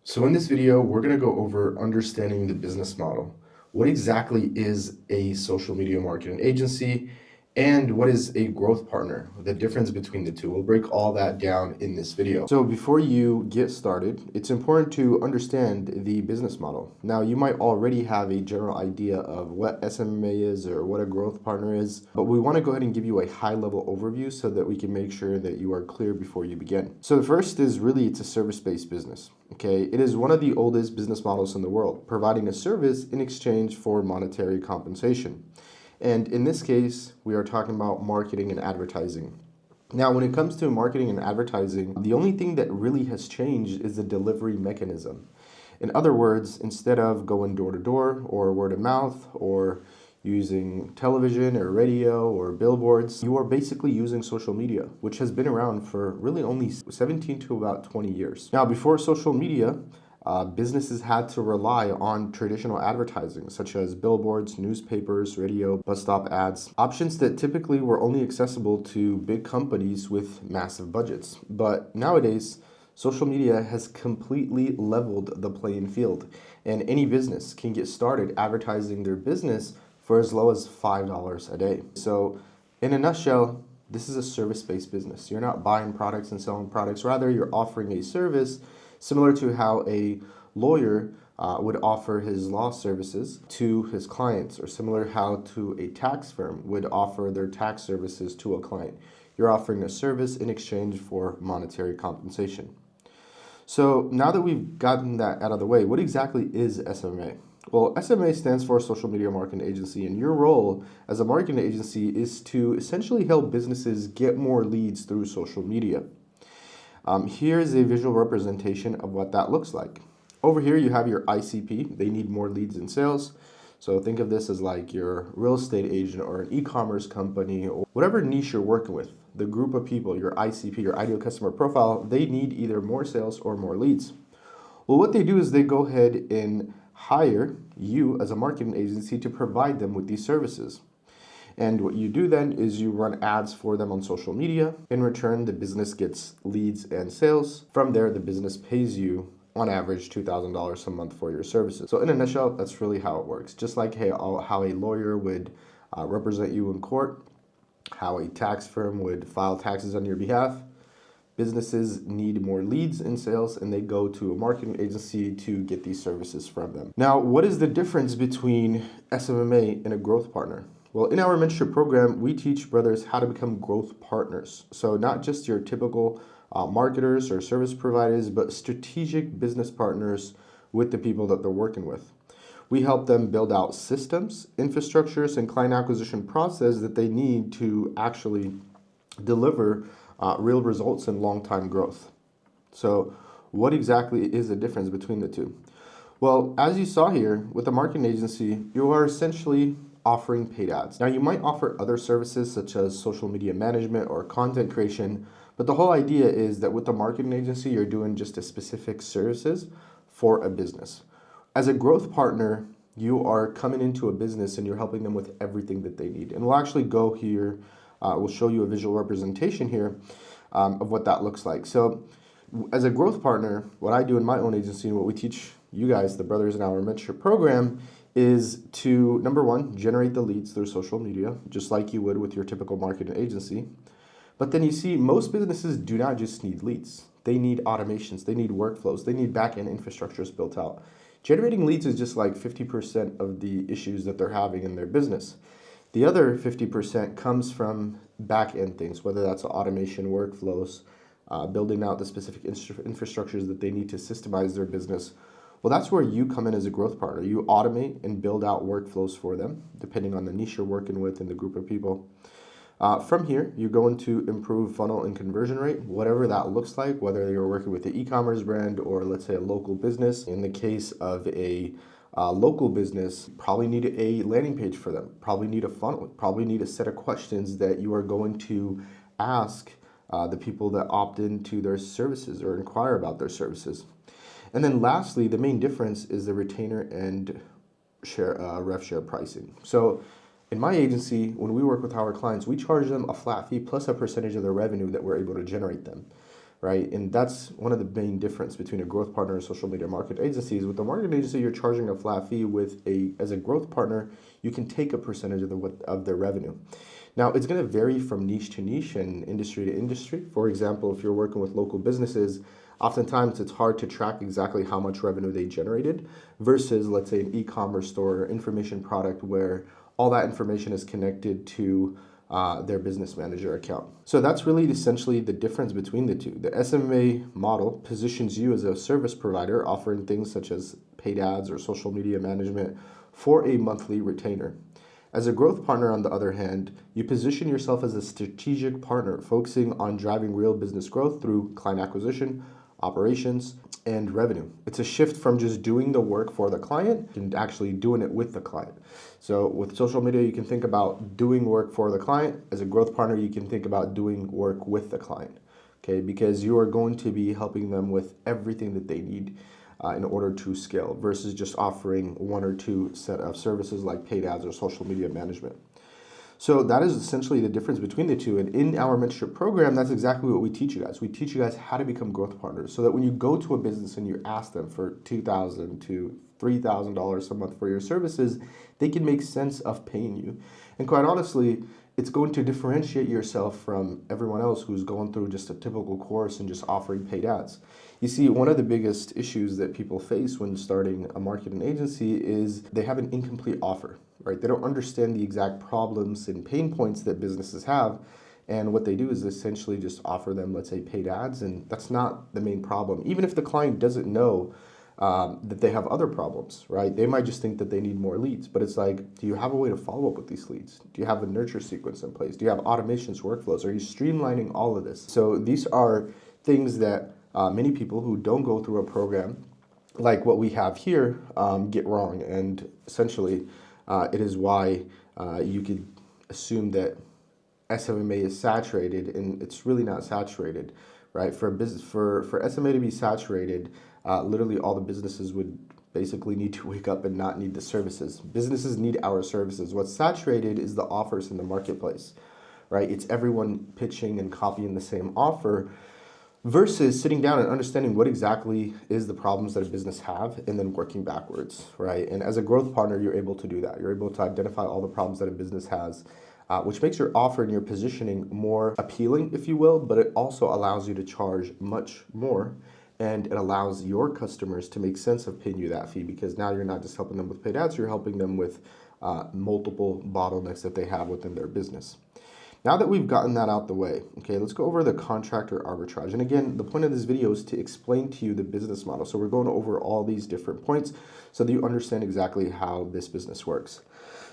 So in this video, we're going to go over understanding the business model. What exactly is a social media marketing agency and what is a growth partner? The difference between the two. We'll break all that down in this video. So before you get started, it's important to understand the business model. Now, you might already have a general idea of what SMMA is or what a growth partner is, but we want to go ahead and give you a high-level overview so that we can make sure that you are clear before you begin. So the first is really it's a service-based business. Okay, it is one of the oldest business models in the world, providing a service in exchange for monetary compensation. And in this case, we are talking about marketing and advertising. Now, when it comes to marketing and advertising, the only thing that really has changed is the delivery mechanism. In other words, instead of going door to door or word of mouth or using television or radio or billboards, you are basically using social media, which has been around for really only 17 to about 20 years. Now, before social media, businesses had to rely on traditional advertising, such as billboards, newspapers, radio, bus stop ads, options that typically were only accessible to big companies with massive budgets. But nowadays, social media has completely leveled the playing field, and any business can get started advertising their business for as low as $5 a day. So, in a nutshell, this is a service-based business. You're not buying products and selling products, rather, you're offering a service similar to how a lawyer would offer his law services to his clients, or similar how to a tax firm would offer their tax services to a client. You're offering a service in exchange for monetary compensation. So now that we've gotten that out of the way, what exactly is SMMA? Well, SMMA stands for Social Media Marketing Agency, and your role as a marketing agency is to essentially help businesses get more leads through social media. Here's a visual representation of what that looks like. Over here, you have your ICP. They need more leads and sales. So think of this as like your real estate agent or an e-commerce company or whatever niche you're working with. The group of people, your ICP, your ideal customer profile, they need either more sales or more leads. Well, what they do is they go ahead and hire you as a marketing agency to provide them with these services. And what you do then is you run ads for them on social media. In return, the business gets leads and sales. From there, the business pays you on average $2,000 a month for your services. So in a nutshell, that's really how it works. Just like how a lawyer would represent you in court, how a tax firm would file taxes on your behalf, businesses need more leads and sales, and they go to a marketing agency to get these services from them. Now, what is the difference between SMMA and a growth partner? Well, in our mentorship program, we teach brothers how to become growth partners. So not just your typical marketers or service providers, but strategic business partners with the people that they're working with. We help them build out systems, infrastructures, and client acquisition process that they need to actually deliver real results and long-time growth. So what exactly is the difference between the two? Well, as you saw here, with a marketing agency, you are essentially offering paid ads. Now, you might offer other services such as social media management or content creation, but the whole idea is that with the marketing agency, you're doing just a specific services for a business. As a growth partner, you are coming into a business and you're helping them with everything that they need. And we'll actually go here, we'll show you a visual representation here of what that looks like. So as a growth partner, what I do in my own agency and what we teach you guys, the brothers in our mentorship program, is to, number one, generate the leads through social media, just like you would with your typical marketing agency. But then you see, most businesses do not just need leads. They need automations, they need workflows, they need back-end infrastructures built out. Generating leads is just like 50% of the issues that they're having in their business. The other 50% comes from back-end things, whether that's automation, workflows, building out the specific infrastructures that they need to systemize their business. Well, that's where you come in as a growth partner. You automate and build out workflows for them, depending on the niche you're working with and the group of people. From here, you're going to improve funnel and conversion rate, whatever that looks like, whether you're working with an e-commerce brand or let's say a local business. In the case of a local business, probably need a landing page for them, probably need a funnel, probably need a set of questions that you are going to ask the people that opt into their services or inquire about their services. And then lastly, the main difference is the retainer and rev share pricing. So in my agency, when we work with our clients, we charge them a flat fee plus a percentage of their revenue that we're able to generate them. right? And that's one of the main difference between a growth partner and social media marketing agencies. With the marketing agency, you're charging a flat fee. As a growth partner, you can take a percentage of their revenue. Now, it's going to vary from niche to niche and industry to industry. For example, if you're working with local businesses, oftentimes it's hard to track exactly how much revenue they generated versus, let's say, an e-commerce store or information product where all that information is connected to their business manager account. So that's really essentially the difference between the two. The SMMA model positions you as a service provider offering things such as paid ads or social media management for a monthly retainer. As a growth partner, on the other hand, you position yourself as a strategic partner, focusing on driving real business growth through client acquisition, operations, and revenue. It's a shift from just doing the work for the client and actually doing it with the client. So with social media, you can think about doing work for the client. As a growth partner, you can think about doing work with the client, okay? Because you are going to be helping them with everything that they need in order to scale versus just offering one or two set of services like paid ads or social media management. So that is essentially the difference between the two. And in our mentorship program, that's exactly what we teach you guys. We teach you guys how to become growth partners so that when you go to a business and you ask them for $2,000 to $3,000 a month for your services, they can make sense of paying you. And quite honestly, it's going to differentiate yourself from everyone else who's going through just a typical course and just offering paid ads. You see, one of the biggest issues that people face when starting a marketing agency is they have an incomplete offer, right? They don't understand the exact problems and pain points that businesses have. And what they do is essentially just offer them, let's say, paid ads. And that's not the main problem. Even if the client doesn't know that they have other problems, right? They might just think that they need more leads, but it's like, do you have a way to follow up with these leads? Do you have a nurture sequence in place? Do you have automations, workflows? Are you streamlining all of this? So these are things that many people who don't go through a program like what we have here get wrong. And essentially, it is why you could assume that SMMA is saturated, and it's really not saturated, right? For a business, for SMA to be saturated, literally all the businesses would basically need to wake up and not need the services. Businesses need our services. What's saturated is the offers in the marketplace, right? It's everyone pitching and copying the same offer versus sitting down and understanding what exactly is the problems that a business have and then working backwards, right? And as a growth partner, you're able to do that. You're able to identify all the problems that a business has, which makes your offer and your positioning more appealing, if you will, but it also allows you to charge much more. And it allows your customers to make sense of paying you that fee because now you're not just helping them with paid ads, you're helping them with multiple bottlenecks that they have within their business. Now that we've gotten that out the way, okay, let's go over the contractor arbitrage. And again, the point of this video is to explain to you the business model. So we're going over all these different points so that you understand exactly how this business works.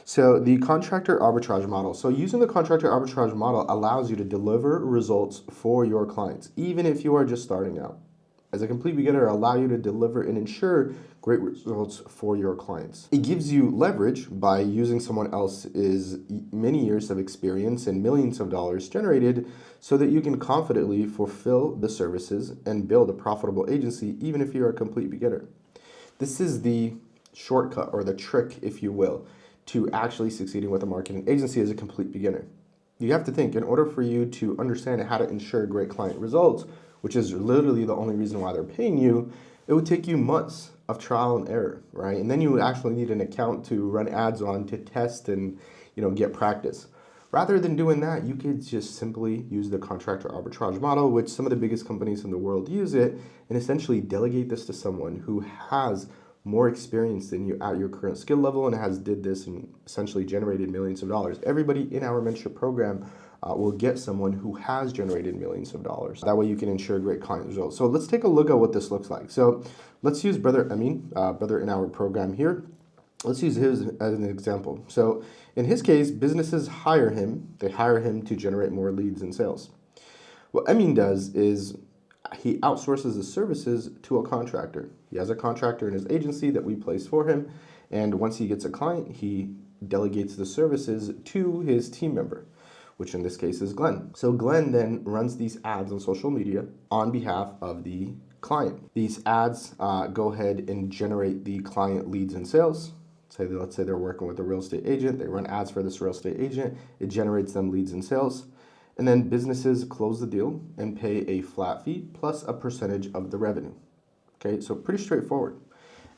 So the contractor arbitrage model. So using the contractor arbitrage model allows you to deliver results for your clients, even if you are just starting out. As a complete beginner, allow you to deliver and ensure great results for your clients. It gives you leverage by using someone else's many years of experience and millions of dollars generated so that you can confidently fulfill the services and build a profitable agency, even if you're a complete beginner. This is the shortcut or the trick, if you will, to actually succeeding with a marketing agency as a complete beginner. You have to think, in order for you to understand how to ensure great client results, which is literally the only reason why they're paying you, it would take you months of trial and error, right? And then you would actually need an account to run ads on to test and, get practice. Rather than doing that, you could just simply use the contractor arbitrage model, which some of the biggest companies in the world use it, and essentially delegate this to someone who has more experience than you at your current skill level and has did this and essentially generated millions of dollars. Everybody in our mentorship program will get someone who has generated millions of dollars. That way you can ensure great client results. So let's take a look at what this looks like. So let's use Brother Amin, brother in our program here. Let's use his as an example. So in his case, businesses hire him. They hire him to generate more leads and sales. What Amin does is he outsources his services to a contractor. He has a contractor in his agency that we place for him. And once he gets a client, he delegates the services to his team member, which in this case is Glenn. So Glenn then runs these ads on social media on behalf of the client. These ads go ahead and generate the client leads and sales. Let's say they're working with a real estate agent. They run ads for this real estate agent. It generates them leads and sales. And then businesses close the deal and pay a flat fee plus a percentage of the revenue. Okay, so pretty straightforward.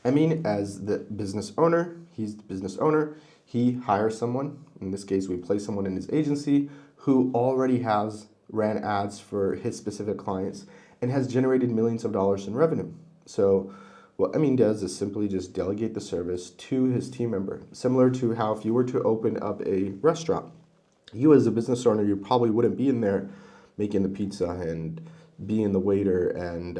Emin, as the business owner, he's the business owner. He hires someone. In this case, we place someone in his agency who already has ran ads for his specific clients and has generated millions of dollars in revenue. So what Emin does is simply just delegate the service to his team member, similar to how if you were to open up a restaurant, you as a business owner, you probably wouldn't be in there making the pizza and being the waiter and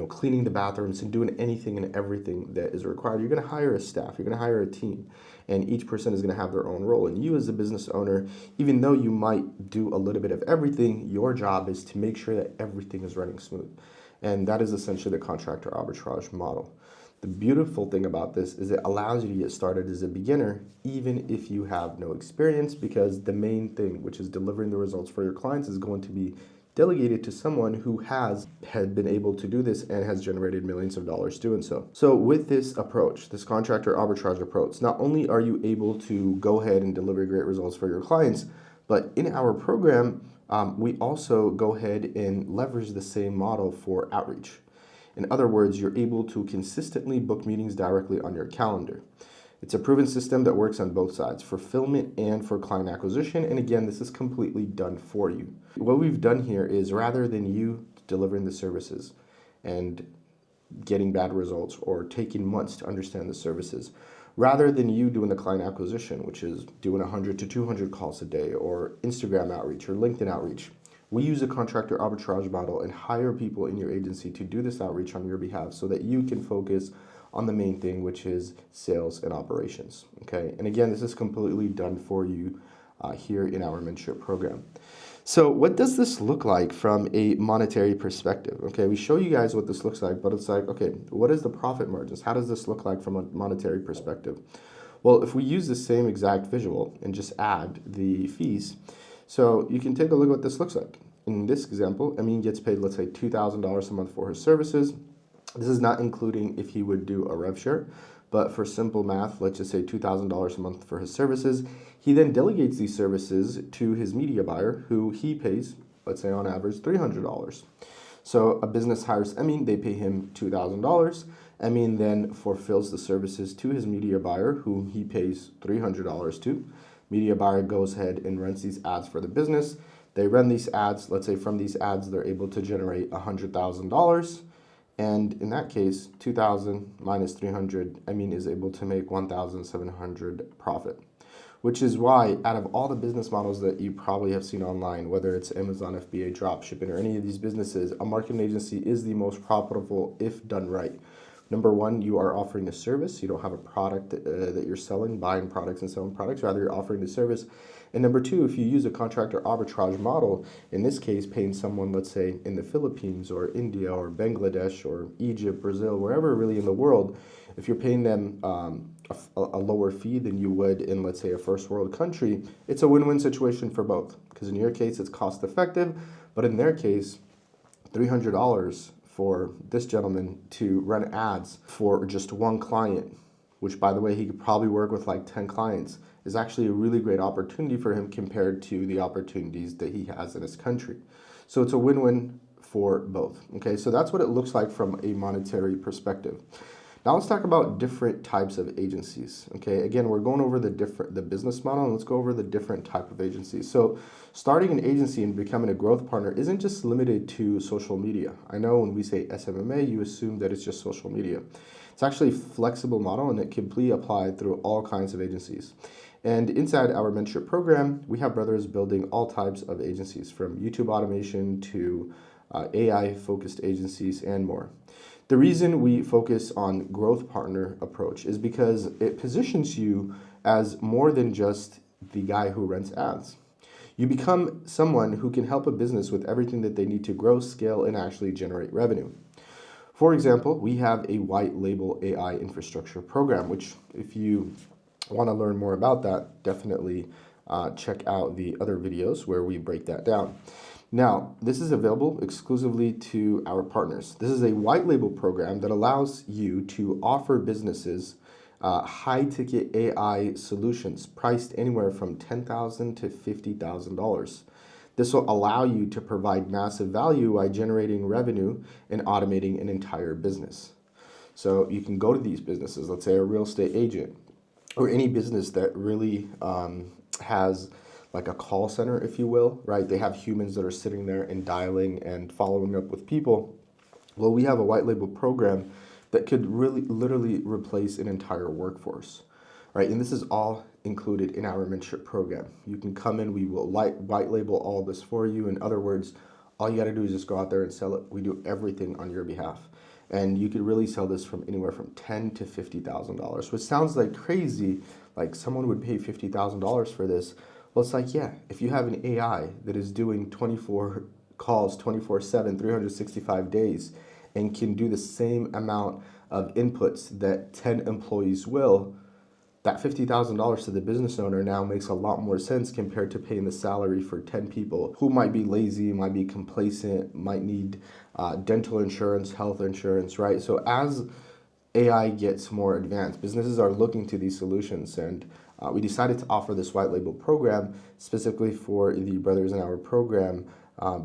cleaning the bathrooms and doing anything and everything that is required. You're going to hire a staff. You're going to hire a team, and each person is going to have their own role. And you as a business owner, even though you might do a little bit of everything, your job is to make sure that everything is running smooth. And that is essentially the contractor arbitrage model. The beautiful thing about this is it allows you to get started as a beginner, even if you have no experience, because the main thing, which is delivering the results for your clients, is going to be delegated to someone who had been able to do this and has generated millions of dollars doing so. So with this approach, this contractor arbitrage approach, not only are you able to go ahead and deliver great results for your clients, but in our program, we also go ahead and leverage the same model for outreach. In other words, you're able to consistently book meetings directly on your calendar. It's a proven system that works on both sides, fulfillment and for client acquisition. And again, this is completely done for you. What we've done here is rather than you delivering the services and getting bad results or taking months to understand the services, rather than you doing the client acquisition, which is doing 100 to 200 calls a day or Instagram outreach or LinkedIn outreach, we use a contractor arbitrage model and hire people in your agency to do this outreach on your behalf so that you can focus on the main thing, which is sales and operations. Okay, and again, this is completely done for you here in our mentorship program. So what does this look like from a monetary perspective? Okay, we show you guys what this looks like, but it's like, okay, what is the profit margins? How does this look like from a monetary perspective? Well, if we use the same exact visual and just add the fees, so you can take a look at what this looks like. In this example, Amin gets paid, let's say, $2,000 a month for his services. This is not including if he would do a rev share, but for simple math, let's just say $2,000 a month for his services. He then delegates these services to his media buyer, who he pays, let's say on average, $300. So a business hires Amin, they pay him $2,000. Amin then fulfills the services to his media buyer, who he pays $300 to. Media buyer goes ahead and runs these ads for the business. They run these ads. Let's say from these ads, they're able to generate $100,000. And in that case, 2,000 minus 300, Amin is able to make 1,700 profit, which is why out of all the business models that you probably have seen online, whether it's Amazon FBA, dropshipping, or any of these businesses, a marketing agency is the most profitable if done right. Number one, you are offering a service. You don't have a product that you're selling, buying products and selling products. Rather, you're offering the service. And number two, if you use a contractor arbitrage model, in this case, paying someone, let's say, in the Philippines or India or Bangladesh or Egypt, Brazil, wherever really in the world, if you're paying them a lower fee than you would in, let's say, a first world country, it's a win-win situation for both. Because in your case, it's cost effective, but in their case, $300 for this gentleman to run ads for just one client, which by the way, he could probably work with like 10 clients, is actually a really great opportunity for him compared to the opportunities that he has in his country. So it's a win-win for both. Okay, so that's what it looks like from a monetary perspective. Now let's talk about different types of agencies. Okay, again, we're going over the business model, and let's go over the different type of agencies. So starting an agency and becoming a growth partner isn't just limited to social media. I know when we say SMMA, you assume that it's just social media. It's actually a flexible model, and it can be applied through all kinds of agencies. And inside our mentorship program, we have brothers building all types of agencies, from YouTube automation to AI-focused agencies and more. The reason we focus on growth partner approach is because it positions you as more than just the guy who rents ads. You become someone who can help a business with everything that they need to grow, scale, and actually generate revenue. For example, we have a white label AI infrastructure program, which if you want to learn more about that, definitely check out the other videos where we break that down. Now, this is available exclusively to our partners. This is a white label program that allows you to offer businesses high-ticket AI solutions priced anywhere from $10,000 to $50,000. This will allow you to provide massive value by generating revenue and automating an entire business. So you can go to these businesses, let's say a real estate agent, or any business that really has like a call center, if you will, right? They have humans that are sitting there and dialing and following up with people. Well, we have a white label program that could really literally replace an entire workforce, right? And this is all included in our mentorship program. You can come in, we will white label all this for you. In other words, all you got to do is just go out there and sell it. We do everything on your behalf. And you could really sell this from anywhere from $10,000 to $50,000, which sounds like crazy, like someone would pay $50,000 for this. Well, it's like, yeah, if you have an AI that is doing 24 calls 24/7, 365 days, and can do the same amount of inputs that 10 employees will, that $50,000 to the business owner now makes a lot more sense compared to paying the salary for 10 people who might be lazy, might be complacent, might need dental insurance, health insurance, right? So as AI gets more advanced, businesses are looking to these solutions, and we decided to offer this white label program specifically for the brothers in our program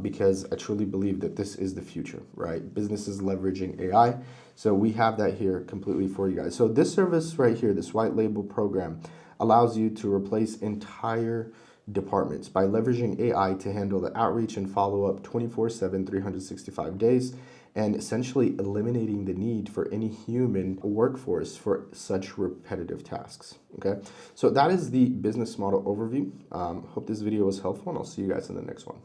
because I truly believe that this is the future, right? Businesses leveraging AI. So we have that here completely for you guys. So this service right here, this white label program, allows you to replace entire departments by leveraging AI to handle the outreach and follow-up 24/7, 365 days, and essentially eliminating the need for any human workforce for such repetitive tasks, okay? So that is the business model overview. Hope this video was helpful, and I'll see you guys in the next one.